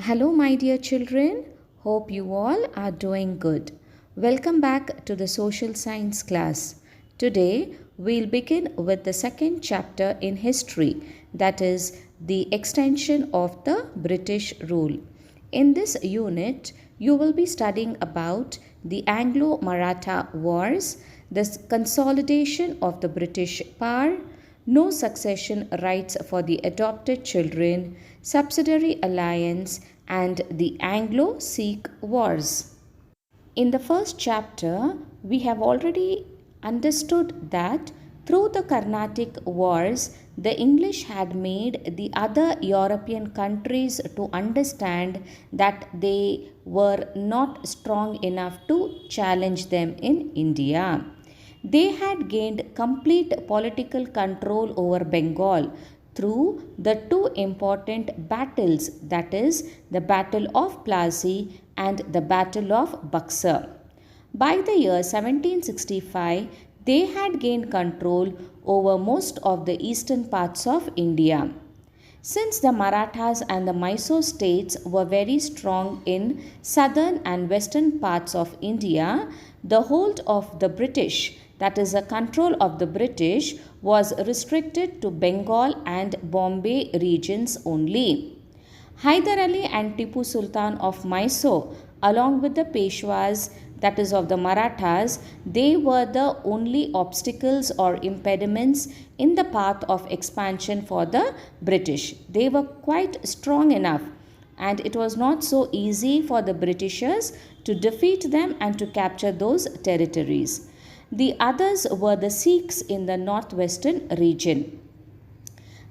Hello, my dear children. Hope you all are doing good. Welcome back to the social science class. Today, we'll begin with the second chapter in history, that is, the extension of the British rule. In this unit, you will be studying about the Anglo Maratha Wars, the consolidation of the British power, no succession rights for the adopted children, subsidiary alliance, and the Anglo Sikh Wars. In the first chapter, we have already understood that through the Carnatic Wars, the English had made the other European countries to understand that they were not strong enough to challenge them in India. They had gained complete political control over Bengal through the two important battles, that is, the Battle of Plassey and the Battle of Buxar. By the year 1765, they had gained control over most of the eastern parts of India. Since the Marathas and the Mysore states were very strong in southern and western parts of India, the hold of the British, that is, the control of the British, was restricted to Bengal and Bombay regions only. Hyder Ali and Tipu Sultan of Mysore, along with the Peshwas, that is of the Marathas, they were the only obstacles or impediments in the path of expansion for the British. They were quite strong enough, and it was not so easy for the Britishers to defeat them and to capture those territories. The others were the Sikhs in the northwestern region.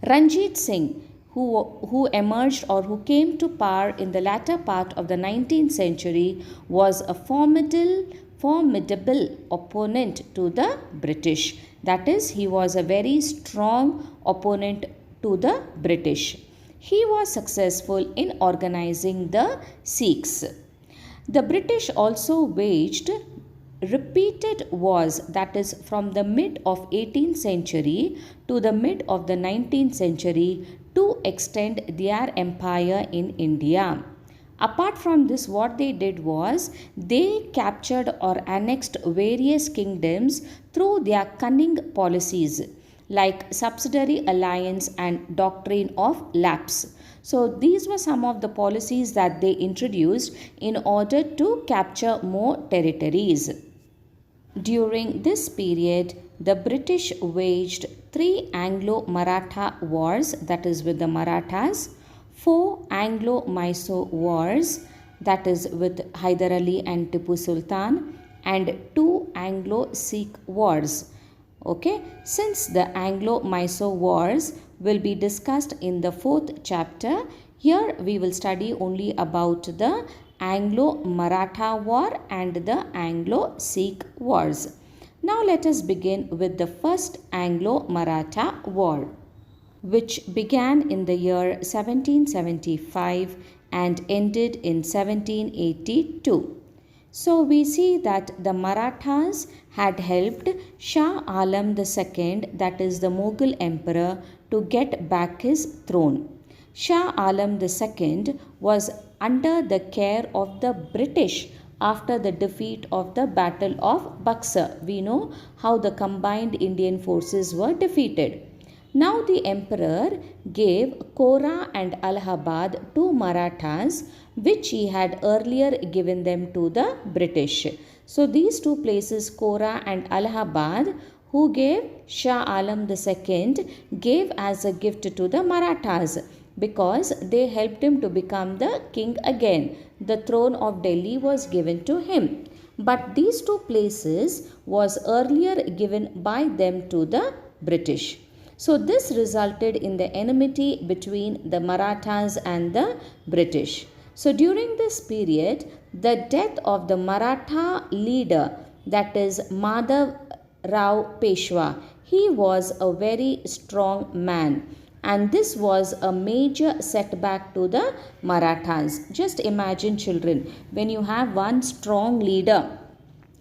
Ranjit Singh, who emerged or who came to power in the latter part of the 19th century, was a formidable opponent to the British. That is, he was a very strong opponent to the British. He was successful in organizing the Sikhs. The British also waged repeated wars, that is from the mid of 18th century to the mid of the 19th century, to extend their empire in India. Apart from this, what they did was they captured or annexed various kingdoms through their cunning policies like subsidiary alliance and doctrine of lapse. So these were some of the policies that they introduced in order to capture more territories. During this period, the British waged 3 Anglo-Maratha wars, that is with the Marathas, 4 Anglo-Mysore wars, that is with Hyder Ali and Tipu Sultan, and 2 Anglo-Sikh wars. Okay, since the Anglo-Mysore wars will be discussed in the fourth chapter, here we will study only about the Anglo-Maratha War and the Anglo-Sikh Wars. Now let us begin with the first Anglo-Maratha War, which began in the year 1775 and ended in 1782. So we see that the Marathas had helped Shah Alam II, that is the Mughal emperor, to get back his throne. Shah Alam II was under the care of the British after the defeat of the Battle of Buxar. We know how the combined Indian forces were defeated. Now the emperor gave Kora and Allahabad to Marathas, which he had earlier given them to the British. So these two places, Kora and Allahabad, who gave Shah Alam II, gave as a gift to the Marathas, because they helped him to become the king again. The throne of Delhi was given to him. But these two places was earlier given by them to the British. So this resulted in the enmity between the Marathas and the British. So during this period, the death of the Maratha leader, that is Madhav Rao Peshwa, he was a very strong man. And this was a major setback to the Marathas. Just imagine, children, when you have one strong leader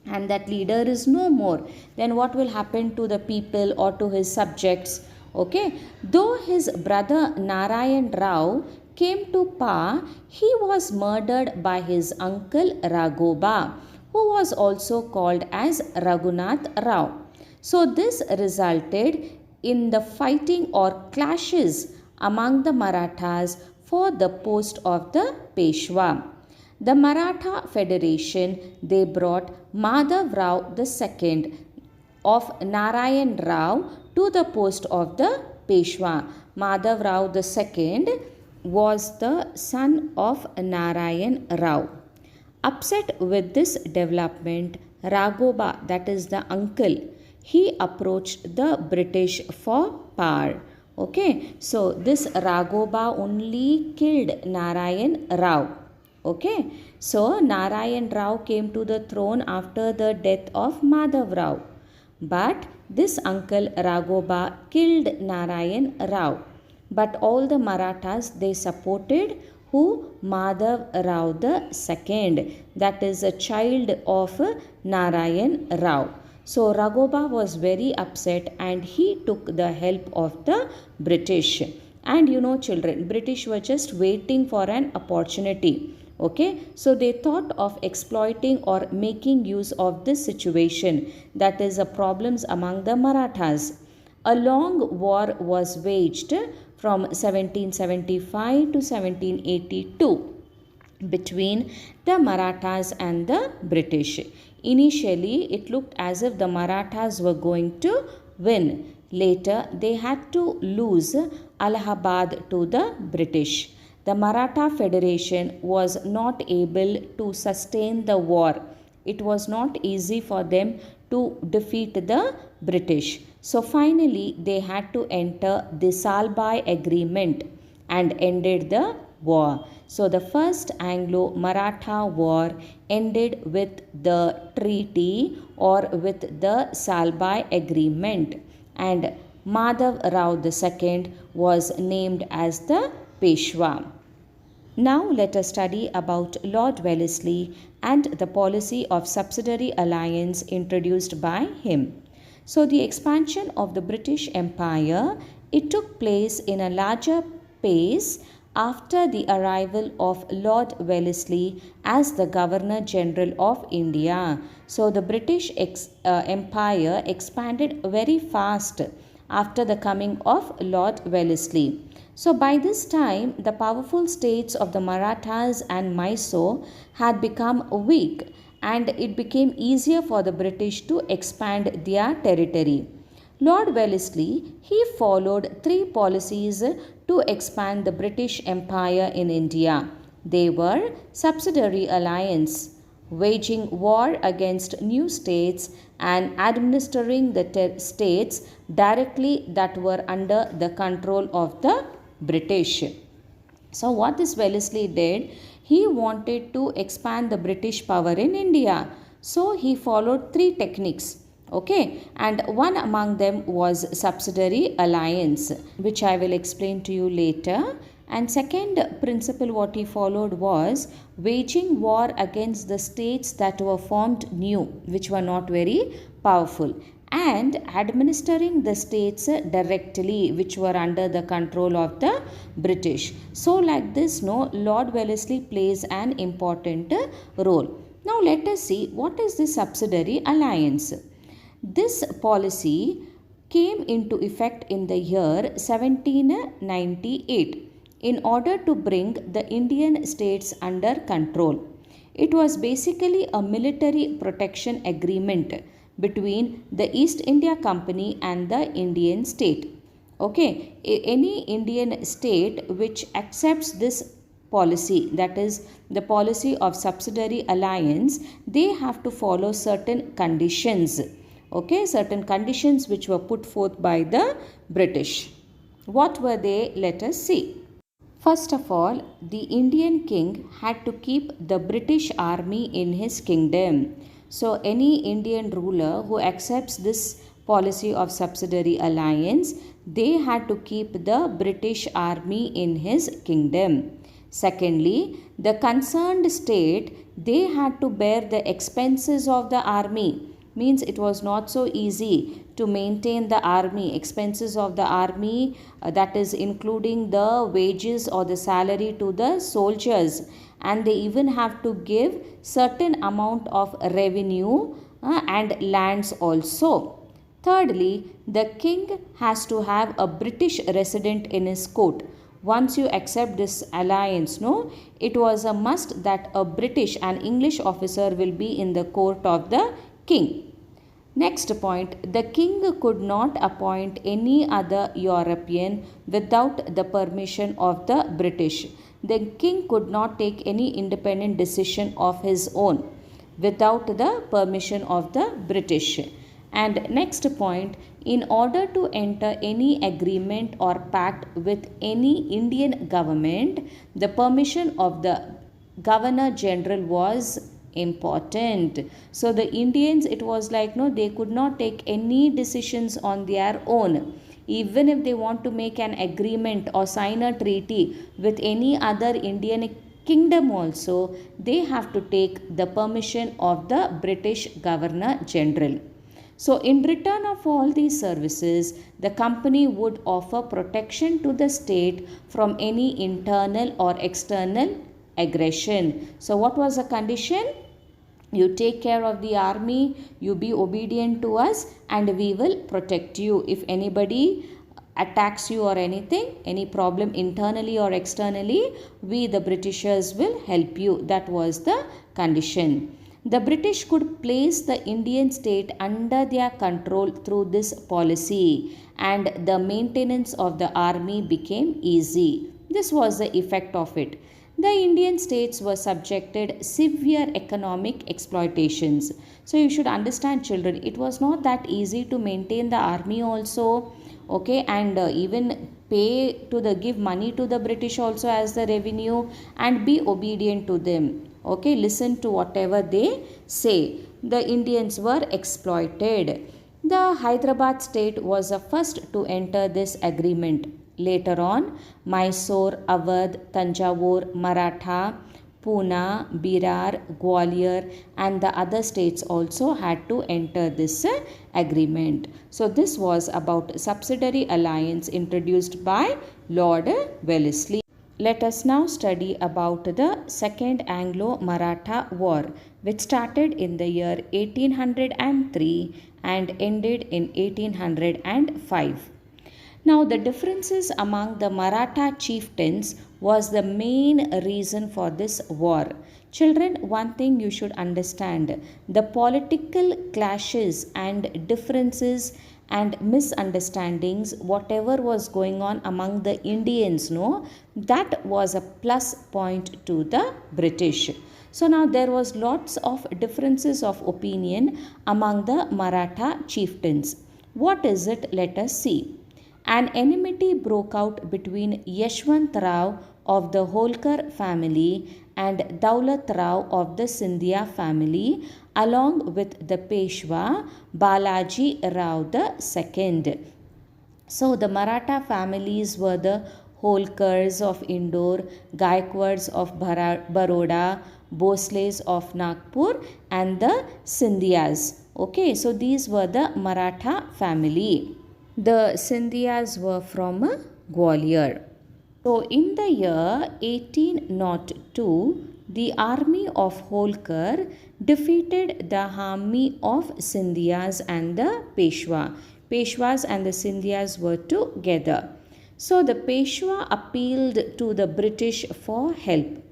and that leader is no more, then what will happen to the people or to his subjects? Okay, though his brother Narayan Rao came to power, he was murdered by his uncle Raghoba, who was also called as Raghunath Rao. So this resulted in the fighting or clashes among the Marathas for the post of the Peshwa. The Maratha Federation, they brought Madhav Rao II of Narayan Rao to the post of the Peshwa. Madhav Rao II was the son of Narayan Rao. Upset with this development, Raghoba, that is the uncle, he approached the British for power. Okay, so this Raghoba only killed Narayan Rao. Okay, so Narayan Rao came to the throne after the death of Madhav Rao. But this uncle Raghoba killed Narayan Rao. But all the Marathas, they supported who? Madhav Rao II, that is a child of Narayan Rao. So Raghoba was very upset and he took the help of the British. And you know children, British were just waiting for an opportunity. Okay, so they thought of exploiting or making use of this situation, that is a problems among the Marathas. A long war was waged from 1775 to 1782 between the Marathas and the British. Initially, it looked as if the Marathas were going to win. Later, they had to lose Allahabad to the British. The Maratha Federation was not able to sustain the war. It was not easy for them to defeat the British. So finally, they had to enter the Salbai Agreement and ended the war. So the first Anglo-Maratha war ended with the treaty or with the Salbai Agreement, and Madhav Rao II was named as the Peshwa. Now let us study about Lord Wellesley and the policy of subsidiary alliance introduced by him. So the expansion of the British Empire, it took place in a larger pace after the arrival of Lord Wellesley as the Governor General of India. So the British Empire expanded very fast after the coming of Lord Wellesley. So by this time, the powerful states of the Marathas and Mysore had become weak, and it became easier for the British to expand their territory. Lord Wellesley, he followed three policies to expand the British Empire in India. They were subsidiary alliance, waging war against new states, and administering the states directly that were under the control of the British. So what this Wellesley did, he wanted to expand the British power in India. So he followed three techniques. Okay, and one among them was subsidiary alliance, which I will explain to you later. And second principle what he followed was waging war against the states that were formed new, which were not very powerful, and administering the states directly, which were under the control of the British. So like this, Lord Wellesley plays an important role. Now let us see what is the subsidiary alliance. This policy came into effect in the year 1798 in order to bring the Indian states under control. It was basically a military protection agreement between the East India Company and the Indian state. Okay, any Indian state which accepts this policy, that is the policy of subsidiary alliance, they have to follow certain conditions. Okay, certain conditions which were put forth by the British. What were they? Let us see. First of all, the Indian king had to keep the British army in his kingdom. So any Indian ruler who accepts this policy of subsidiary alliance, they had to keep the British army in his kingdom. Secondly, the concerned state, they had to bear the expenses of the army. Means it was not so easy to maintain the army, expenses of the army, that is including the wages or the salary to the soldiers, and they even have to give certain amount of revenue and lands also. Thirdly, the king has to have a British resident in his court. Once you accept this alliance, no, it was a must that a British and English officer will be in the court of the king. Next point, the king could not appoint any other European without the permission of the British. The king could not take any independent decision of his own without the permission of the British. And next point, in order to enter any agreement or pact with any Indian government, the permission of the Governor General was important. So the Indians, it was like, no, they could not take any decisions on their own. Even if they want to make an agreement or sign a treaty with any other Indian kingdom also, they have to take the permission of the British Governor General. So in return of all these services, the company would offer protection to the state from any internal or external aggression. So what was the condition? You take care of the army, you be obedient to us, and we will protect you. If anybody attacks you or anything, any problem internally or externally, we the Britishers will help you. That was the condition. The British could place the Indian state under their control through this policy, and the maintenance of the army became easy. This was the effect of it. The Indian states were subjected severe economic exploitations. So you should understand, children, it was not that easy to maintain the army also, okay, and even give money to the British also as the revenue, and be obedient to them. Okay, listen to whatever they say. The Indians were exploited. The Hyderabad state was the first to enter this agreement. Later on, Mysore, Awadh, Tanjavur, Maratha, Pune, Berar, Gwalior, and the other states also had to enter this agreement. So this was about subsidiary alliance introduced by Lord Wellesley. Let us now study about the Second Anglo-Maratha War, which started in the year 1803 and ended in 1805. Now, the differences among the Maratha chieftains was the main reason for this war. Children, one thing you should understand, the political clashes and differences and misunderstandings, whatever was going on among the Indians, no, that was a plus point to the British. So now there was lots of differences of opinion among the Maratha chieftains. What is it? Let us see. An enmity broke out between Yashwant Rao of the Holkar family and Daulat Rao of the Scindia family, along with the Peshwa Balaji Rao II. So the Maratha families were the Holkars of Indore, Gaikwads of Baroda, Bhosles of Nagpur, and the Scindias. Okay, so these were the Maratha family. The Scindias were from Gwalior. So in the year 1802, the army of Holkar defeated the army of Scindias and the Peshwa. Peshwas and the Scindias were together. So the Peshwa appealed to the British for help.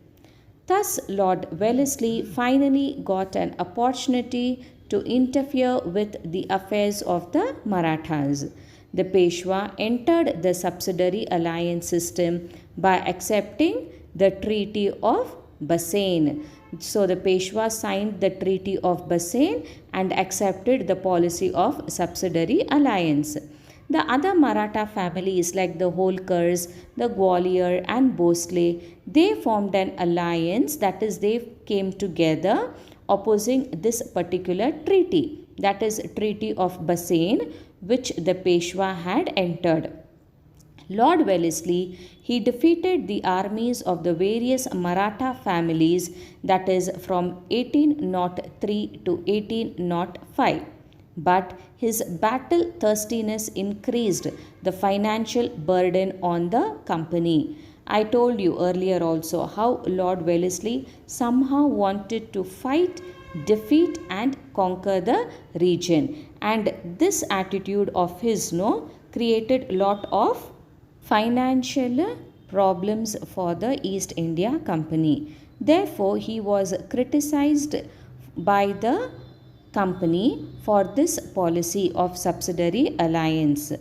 Thus, Lord Wellesley finally got an opportunity to interfere with the affairs of the Marathas. The Peshwa entered the subsidiary alliance system by accepting the Treaty of Bassein. So the Peshwa signed the Treaty of Bassein and accepted the policy of subsidiary alliance. The other Maratha families like the Holkars, the Gwalior and Bhosle, they formed an alliance, that is, they came together opposing this particular treaty, that is Treaty of Bassein, which the Peshwa had entered. Lord Wellesley, he defeated the armies of the various Maratha families, that is from 1803 to 1805. but his battle thirstiness increased the financial burden on the company. I told you earlier also how Lord Wellesley somehow wanted to fight, defeat, and conquer the region, and this attitude of his created lot of financial problems for the East India Company. Therefore, he was criticized by the company for this policy of subsidiary alliance.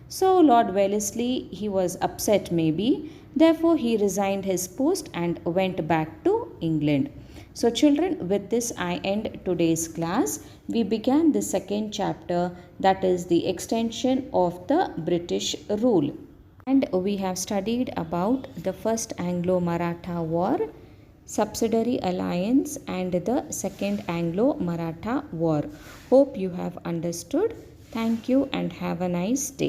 So Lord Wellesley, he was upset maybe. Therefore, he resigned his post and went back to England. So children, with this I end today's class. We began the second chapter, that is the extension of the British rule. And we have studied about the first Anglo-Maratha War, subsidiary alliance, and the second Anglo-Maratha War. Hope you have understood. Thank you and have a nice day.